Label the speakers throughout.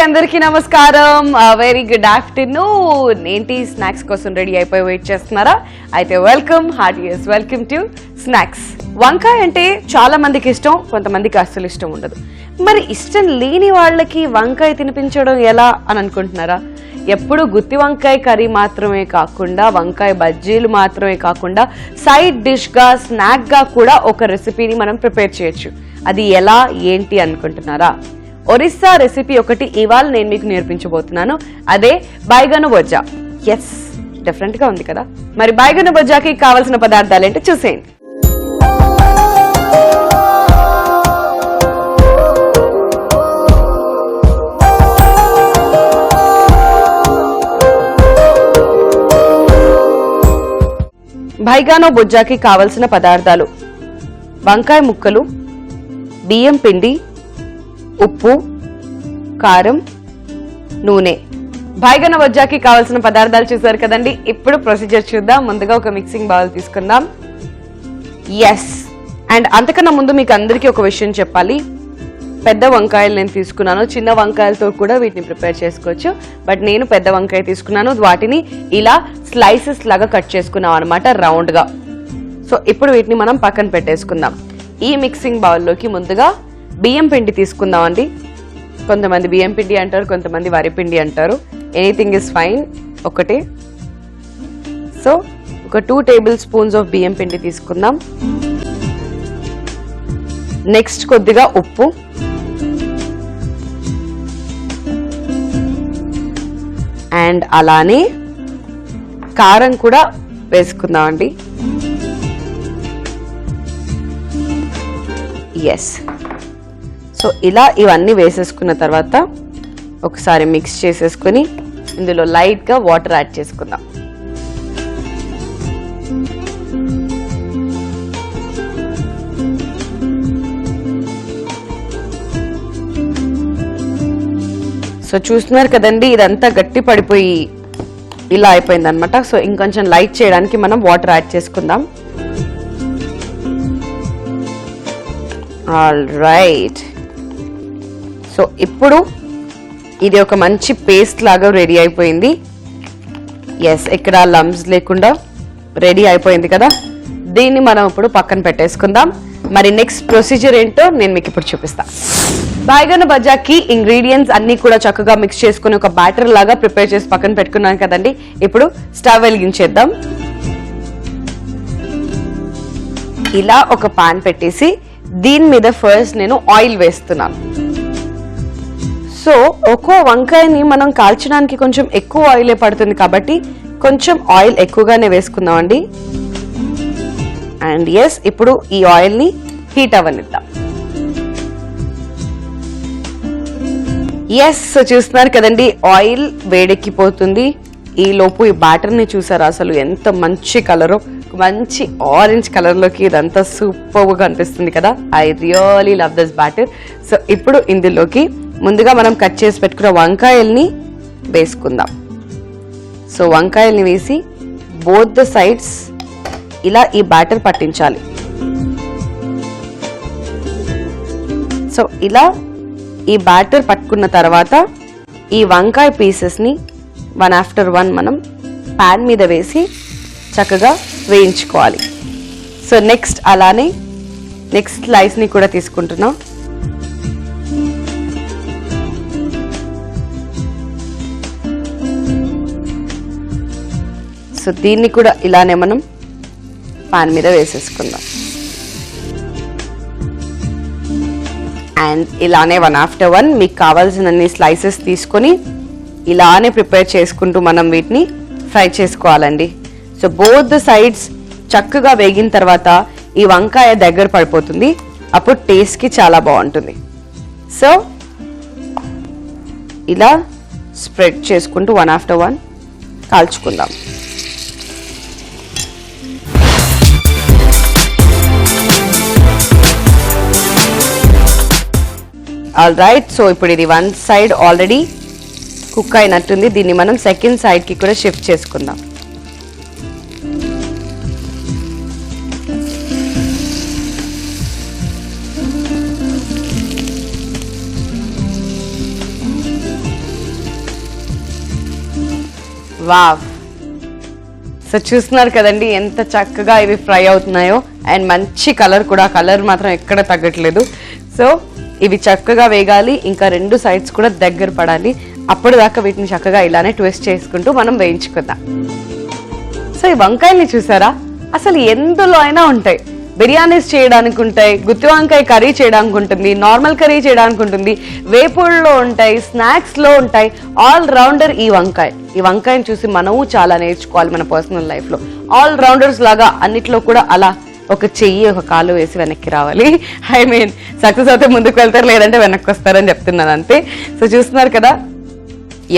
Speaker 1: అందరికీ నమస్కారం. Very good afternoon. ఏంటి స్నాక్స్ కోసం రెడీ అయిపోయి వెయిట్ చేస్తున్నారా? అయితే వెల్కమ్ టు స్నాక్స్. వంకాయ అంటే చాలా మందికి ఇష్టం, కొంతమందికి అస్సలు ఇష్టం ఉండదు. మరి ఇష్టం లేని వాళ్ళకి వంకాయ తినిపించడం ఎలా అని అనుకుంటున్నారా? ఎప్పుడు గుత్తి వంకాయ కర్రీ మాత్రమే కాకుండా, వంకాయ బజ్జీలు మాత్రమే కాకుండా, సైడ్ డిష్గా స్నాక్గా కూడా ఒక రెసిపీని మనం ప్రిపేర్ చేయొచ్చు. అది ఎలా ఏంటి అనుకుంటున్నారా? ఒరిస్సా రెసిపీ ఒకటి ఇవాళ నేను మీకు నేర్పించబోతున్నాను. అదే బైగను బొజ్జా. ఎస్, డిఫరెంట్ గా ఉంది కదా. మరి బైగను బొజ్జాకి కావాల్సిన పదార్థాలు ఏంటో చూసేయండి. బైగానో బొజ్జాకి కావలసిన పదార్థాలు: వంకాయ ముక్కలు, బియ్యం పిండి, ఉప్పు, కారం, నూనె. బైగన బొజ్జాకి కావాల్సిన పదార్థాలు చూసారు కదండి. ఇప్పుడు ప్రొసీజర్ చూద్దాం. ముందుగా ఒక మిక్సింగ్ బౌల్ తీసుకుందాం. ఎస్, అండ్ అంతకన్నా ముందు మీకు అందరికీ ఒక విషయం చెప్పాలి. పెద్ద వంకాయలు నేను తీసుకున్నాను. చిన్న వంకాయలతో కూడా వీటిని ప్రిపేర్ చేసుకోవచ్చు, బట్ నేను పెద్ద వంకాయ తీసుకున్నాను. వాటిని ఇలా స్లైసెస్ లాగా కట్ చేసుకున్నాం అనమాట, రౌండ్ గా. సో ఇప్పుడు వీటిని మనం పక్కన పెట్టేసుకుందాం. ఈ మిక్సింగ్ బౌల్లోకి ముందుగా బియ్యం పిండి తీసుకుందాం అండి. కొంతమంది బియ్యం పిండి అంటారు, కొంతమంది వరిపిండి అంటారు. ఎనీథింగ్ ఇస్ ఫైన్, ఒకటే. సో ఒక 2 టేబుల్ స్పూన్స్ ఆఫ్ బియ్యం పిండి తీసుకుందాం. నెక్స్ట్ కొద్దిగా ఉప్పు, అండ్ అలానే కారం కూడా వేసుకుందాం అండి. ఎస్, సో ఇలా ఇవన్నీ వేసేసుకున్న తర్వాత ఒకసారి మిక్స్ చేసేసుకుని ఇందులో లైట్గా వాటర్ యాడ్ చేసుకుందాం. సో చూస్తున్నారు కదండి, ఇదంతా గట్టి పడిపోయి ఇలా అయిపోయింది అనమాట. సో ఇంకొంచెం లైట్ చేయడానికి మనం వాటర్ యాడ్ చేసుకుందాం. All right. సో ఇప్పుడు ఇది ఒక మంచి పేస్ట్ లాగా రెడీ అయిపోయింది. ఎస్, ఇక్కడ లమ్స్ లేకుండా రెడీ అయిపోయింది కదా. దీన్ని మనం ఇప్పుడు పక్కన పెట్టేసుకుందాం. మరి నెక్స్ట్ ప్రొసీజర్ ఏంటో నేను మీకు ఇప్పుడు చూపిస్తాను. బైగన బజ్జాకి ఇంగ్రీడియంట్స్ అన్ని కూడా చక్కగా మిక్స్ చేసుకుని ఒక బ్యాటర్ లాగా ప్రిపేర్ చేసి పక్కన పెట్టుకున్నాను కదండి. ఇప్పుడు స్టవ్ వెలిగించేద్దాం. ఇలా ఒక పాన్ పెట్టేసి దీని మీద ఫస్ట్ నేను ఆయిల్ వేస్తున్నాను. సో ఒక్కో వంకాయని మనం కాల్చడానికి కొంచెం ఎక్కువ ఆయిలే పడుతుంది కాబట్టి కొంచెం ఆయిల్ ఎక్కువగానే వేసుకుందాం అండి. అండ్ ఎస్, ఇప్పుడు ఈ ఆయిల్ ని హీట్ అవ్వనిద్దాం. ఎస్, చూస్తున్నారు కదండి, ఆయిల్ వేడెక్కిపోతుంది. ఈ లోపు ఈ బ్యాటర్ ని చూసారా, అసలు ఎంత మంచి కలరో, మంచి ఆరెంజ్ కలర్ లోకి ఇదంతా సూపర్ గా అనిపిస్తుంది కదా. I really love this batter. So ఇప్పుడు ఇందులోకి ముందుగా మనం కట్ చేసి పెట్టుకున్న వంకాయల్ని వేసుకుందాం. సో వంకాయల్ని వేసి బోత్ ద సైడ్స్ ఇలా ఈ బ్యాటర్ పట్టించాలి. సో ఇలా ఈ బ్యాటర్ పట్టుకున్న తర్వాత ఈ వంకాయ పీసెస్ ని వన్ ఆఫ్టర్ వన్ మనం పాన్ మీద వేసి చక్కగా వేయించుకోవాలి. సో నెక్స్ట్ అలానే నెక్స్ట్ స్లైస్ ని కూడా తీసుకుంటున్నాం. సో దీన్ని కూడా ఇలానే మనం పాన్ మీద వేసేసుకుందాం. అండ్ ఇలానే వన్ ఆఫ్టర్ వన్ మీకు కావాల్సినన్ని స్లైసెస్ తీసుకొని ఇలానే ప్రిపేర్ చేసుకుంటూ మనం వీటిని ఫ్రై చేసుకోవాలండి. సో బోత్ ద సైడ్స్ చక్కగా వేగిన తర్వాత ఈ వంకాయ దగ్గర పడిపోతుంది. అప్పుడు టేస్ట్కి చాలా బాగుంటుంది. సో ఇలా స్ప్రెడ్ చేసుకుంటూ వన్ ఆఫ్టర్ వన్ కాల్చుకుందాం. All right. సో ఇప్పుడు ఇది వన్ సైడ్ ఆల్రెడీ కుక్ అయినట్టుంది. దీన్ని మనం సెకండ్ సైడ్కి కూడా షిఫ్ట్ చేసుకుందాం. వావ్. సో చూస్తున్నారు కదండి ఎంత చక్కగా ఇవి ఫ్రై అవుతున్నాయో. అండ్ మంచి కలర్ కూడా, కలర్ మాత్రం ఎక్కడ తగ్గట్లేదు. సో ఇవి చక్కగా వేగాలి, ఇంకా 2 సైడ్స్ కూడా దగ్గర పడాలి. అప్పుడు దాకా వీటిని చక్కగా ఇలానే ట్విస్ట్ చేసుకుంటూ మనం వేయించుకుందాం. సో ఈ వంకాయల్ని చూసారా, అసలు ఎందులో అయినా ఉంటాయి. బిర్యానీస్ చేయడానికి ఉంటాయి, గుత్తి వంకాయ కర్రీ చేయడానికి ఉంటుంది, నార్మల్ కర్రీ చేయడానికి ఉంటుంది, వేపుడులో ఉంటాయి, స్నాక్స్ లో ఉంటాయి. ఆల్ రౌండర్ ఈ వంకాయ. ఈ వంకాయని చూసి మనము చాలా నేర్చుకోవాలి మన పర్సనల్ లైఫ్ లో. ఆల్ రౌండర్స్ లాగా అన్నిట్లో కూడా అలా ఒక చెయ్యి ఒక కాలు వేసి వెనక్కి రావాలి. ఐ మీన్ సక్సెస్ అయితే ముందుకు వెళ్తారు, లేదంటే వెనక్కి వస్తారని చెప్తున్నాను అంతే. సో చూస్తున్నారు కదా,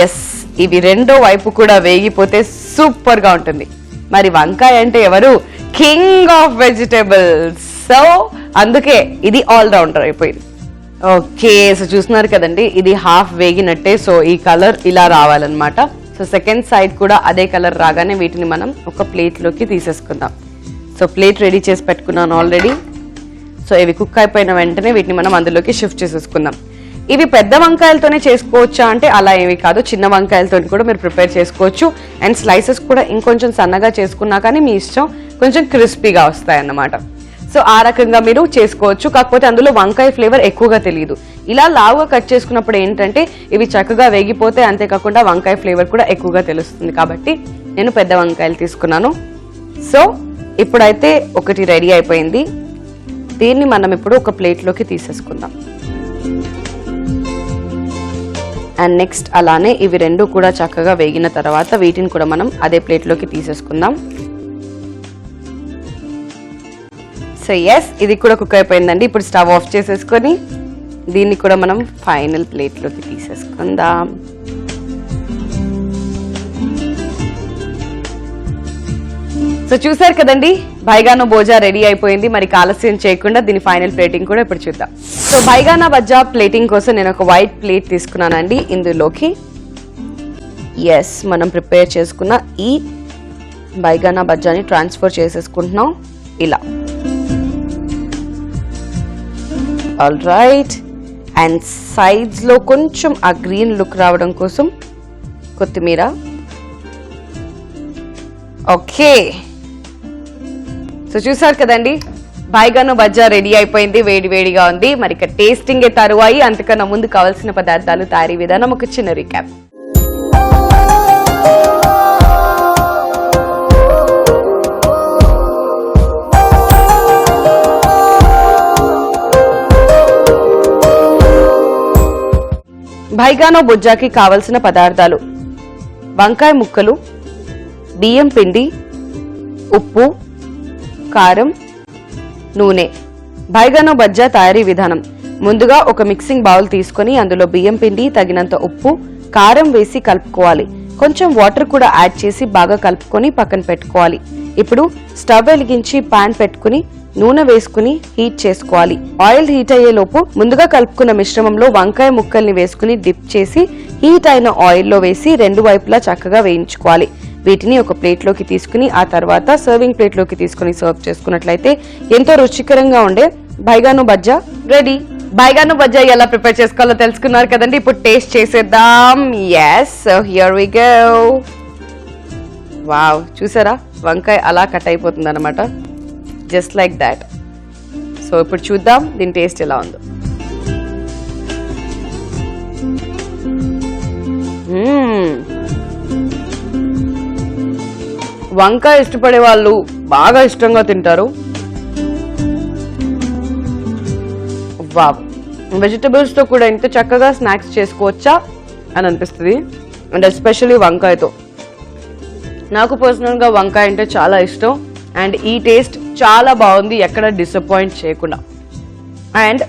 Speaker 1: ఎస్ ఇవి రెండో వైపు కూడా వేగిపోతే సూపర్ గా ఉంటుంది. మరి వంకాయ అంటే ఎవరు? King of vegetables. సో అందుకే ఇది ఆల్ రౌండర్ అయిపోయింది. ఓకే, సో చూస్తున్నారు కదండి, ఇది హాఫ్ వేగినట్టే. సో ఈ కలర్ ఇలా రావాలన్నమాట. సో సెకండ్ సైడ్ కూడా అదే కలర్ రాగానే వీటిని మనం ఒక ప్లేట్ లోకి తీసేసుకుందాం. సో ప్లేట్ రెడీ చేసి పెట్టుకున్నాను ఆల్రెడీ. సో ఇవి కుక్ అయిపోయిన వెంటనే వీటిని మనం అందులోకి షిఫ్ట్ చేసేసుకుందాం. ఇవి పెద్ద వంకాయలతోనే చేసుకోవచ్చా అంటే అలా ఏమి కాదు, చిన్న వంకాయలతో కూడా మీరు ప్రిపేర్ చేసుకోవచ్చు. అండ్ స్లైసెస్ కూడా ఇంకొంచెం సన్నగా చేసుకున్నా కానీ మీ ఇష్టం, కొంచెం క్రిస్పీగా వస్తాయి అన్నమాట. సో ఆ రకంగా మీరు చేసుకోవచ్చు. కాకపోతే అందులో వంకాయ ఫ్లేవర్ ఎక్కువగా తెలియదు. ఇలా లావుగా కట్ చేసుకున్నప్పుడు ఏంటంటే ఇవి చక్కగా వేగిపోతే, అంతేకాకుండా వంకాయ ఫ్లేవర్ కూడా ఎక్కువగా తెలుస్తుంది. కాబట్టి నేను పెద్ద వంకాయలు తీసుకున్నాను. సో ఇప్పుడైతే ఒకటి రెడీ అయిపోయింది. దీన్ని మనం ఇప్పుడు ఒక ప్లేట్లోకి తీసేసుకుందాం. అండ్ నెక్స్ట్ అలానే ఇవి రెండు కూడా చక్కగా వేగిన తర్వాత వీటిని కూడా మనం అదే ప్లేట్లోకి తీసేసుకుందాం. సో ఎస్, ఇది కూడా కుక్ అయిపోయిందండి. ఇప్పుడు స్టవ్ ఆఫ్ చేసేసుకొని దీన్ని కూడా మనం ఫైనల్ ప్లేట్లోకి తీసేసుకుందాం. సో చూసారు కదండి, బైగానా బోజా రెడీ అయిపోయింది. మరి ఆలస్యం చేయకుండా దీని ఫైనల్ ప్లేటింగ్ కూడా ఇప్పుడు చూద్దాం. సో బైగానా బజ్జా ప్లేటింగ్ కోసం నేను ఒక వైట్ ప్లేట్ తీసుకున్నానండి. ఇందులోకి ఎస్ మనం ప్రిపేర్ చేసుకున్న ఈ బైగానా బజ్జాని ట్రాన్స్ఫర్ చేసేసుకుంటున్నాం ఇలా. All right. అండ్ సైడ్స్ లో కొంచెం ఆ గ్రీన్ లుక్ రావడం కోసం కొత్తిమీర. ఓకే, సో చూసారు కదండి, బైగానా బజ్జా రెడీ అయిపోయింది. వేడి వేడిగా ఉంది. మరి ఇక టేస్టింగ్ తరువాయి. అంతకన్నా ముందు కావాల్సిన పదార్థాలు, తయారీ విధానం ఒక చిన్న రీక్యాప్. బైగానా బొజ్జాకి కావలసిన పదార్థాలు: వంకాయ ముక్కలు, బియ్యం పిండి, ఉప్పు, కారం, నూనె. బైగానా బజ్జా తయారీ విధానం: ముందుగా ఒక మిక్సింగ్ బౌల్ తీసుకొని అందులో బియ్యం పిండి, తగినంత ఉప్పు, కారం వేసి కలుపుకోవాలి. కొంచెం వాటర్ కూడా యాడ్ చేసి బాగా కలుపుకొని పక్కన పెట్టుకోవాలి. ఇప్పుడు స్టవ్ వెలిగించి పాన్ పెట్టుకుని నూనె వేసుకుని హీట్ చేసుకోవాలి. ఆయిల్ హీట్ అయ్యే లోపు ముందుగా కలుపుకున్న మిశ్రమంలో వంకాయ ముక్కల్ని వేసుకుని డిప్ చేసి హీట్ అయిన ఆయిల్లో వేసి రెండు వైపులా చక్కగా వేయించుకోవాలి. వీటిని ఒక ప్లేట్ లోకి తీసుకుని ఆ తర్వాత సర్వింగ్ ప్లేట్ లోకి తీసుకుని సర్వ్ చేసుకున్నట్లయితే ఎంతో రుచికరంగా ఉండే బైగానా బజ్జా రెడీ. బైగానా బజ్జా ఎలా ప్రిపేర్ చేసుకోవాలో తెలుసుకున్నారు కదండి. ఇప్పుడు టేస్ట్ చేసేద్దాం. yes, so here we go. Wow, చూసారా వంకాయ అలా కట్ అయిపోతుంది అనమాట, జస్ట్ లైక్ దాట్. సో ఇప్పుడు చూద్దాం దీని టేస్ట్ ఎలా ఉందో. వంకాయ ఇష్టపడే వాళ్ళు బాగా ఇష్టంగా తింటారు. వావ్, వెజిటబుల్స్ తో కూడా ఇంత చక్కగా స్నాక్స్ చేసుకోవచ్చా అని అనిపిస్తుంది. అండ్ ఎస్పెషల్లీ వంకాయతో. నాకు పర్సనల్ గా వంకాయ అంటే చాలా ఇష్టం. అండ్ ఈ టేస్ట్ చాలా బాగుంది, ఎక్కడ డిసప్పాయింట్ చేయకుండా. అండ్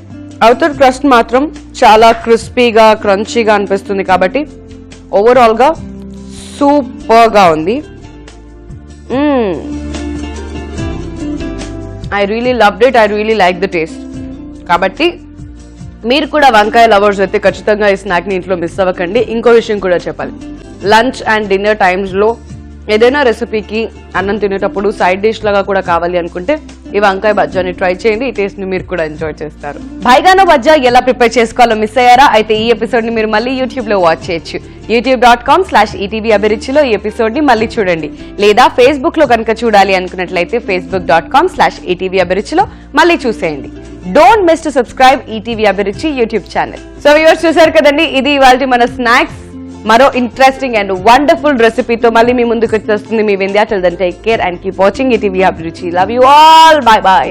Speaker 1: అవుటర్ క్రస్ట్ మాత్రం చాలా క్రిస్పీగా క్రంచీగా అనిపిస్తుంది. కాబట్టి ఓవరాల్ గా సూపర్ గా ఉంది. I really loved it. I really like the taste. కాబట్టి మీరు కూడా వంకాయ లవర్స్ అయితే ఖచ్చితంగా ఈ స్నాక్ ని ఇంట్లో మిస్ అవ్వకండి. ఇంకో విషయం కూడా చెప్పాలి, లంచ్ అండ్ డిన్నర్ టైమ్స్ లో ఏదైనా రెసిపీకి అన్నం తినేటప్పుడు సైడ్ డిష్ లాగా కూడా కావాలి అనుకుంటే ఈ వంకాయ బజ్జాని ట్రై చేయండి. ఈ టేస్ట్ ని మీరు కూడా ఎంజాయ్ చేస్తారు. బైగానో బజ్జా ఎలా ప్రిపేర్ చేసుకోవాలో మిస్ అయ్యారా? అయితే ఈ ఎపిసోడ్ ని మీరు మళ్ళీ యూట్యూబ్ లో వాచ్ చేయొచ్చు. youtube.com/ETV అభిరుచిలో ఈ ఎపిసోడ్ ని మళ్ళీ చూడండి. లేదా ఫేస్బుక్ లో కనుక చూడాలి అనుకున్నట్లయితే facebook.com/ETV అభిరుచిలో మళ్ళీ చూసేయండి. Don't miss to subscribe ETV అభిరుచి యూట్యూబ్ ఛానల్. సో వ్యూవర్స్ చూసారు కదండి, ఇది ఇవాల్టి మన స్నాక్స్. మరో ఇంట్రెస్టింగ్ అండ్ వండర్ఫుల్ రెసిపీతో మళ్ళీ మీ ముందుకు వచ్చేస్తుంది మీ Vindhya. Till then take care and keep watching ETV Abhiruchi. Love you all. Bye by.